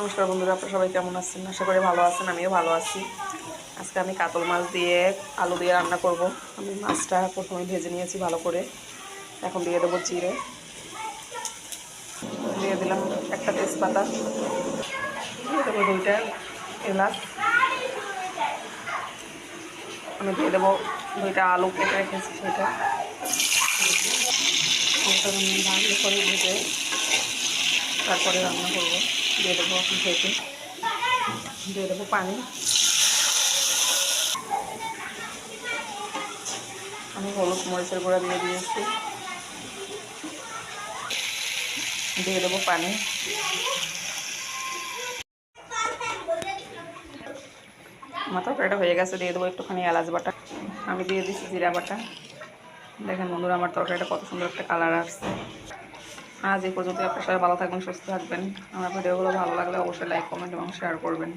নমস্কার বন্ধুরা, আপনারা সবাই কেমন আছেন? আশা করি ভালো আছেন। আমিও ভালো আছি। আজকে আমি কাতল মাছ দিয়ে আলু দিয়ে রান্না করব। আমি মাছটা প্রথমে ভেজে নিয়েছি ভালো করে। এখন দিয়ে দেবো জিরে, দিয়ে দিলাম একটা তেজপাতা, দিয়ে দেবো 2টা এলাচ, আমি দিয়ে দেবো 2টা আলু কেটে রেখেছি সেটা ভালো করে ভেজে তারপরে রান্না করব। দিয়ে দেবো এখন ঢেকে, দিয়ে দেবো পানি। আমি হলুদ মরিচের গুঁড়া দিয়ে দিয়েছি, দিয়ে দেবো পানি। আমার তরকারিটা হয়ে গেছে, দিয়ে দেবো একটুখানি এলাচ বাটা, আমি দিয়ে দিচ্ছি জিরা বাটা। দেখেন বন্ধুরা, আমার তরকারিটা কত সুন্দর একটা কালার আসছে। আজ এই পর্যন্ত। আপনার সবাই ভালো থাকবেন, সুস্থ থাকবেন। আমার ভিডিওগুলো ভালো লাগলে অবশ্যই লাইক, কমেন্ট এবং শেয়ার করবেন।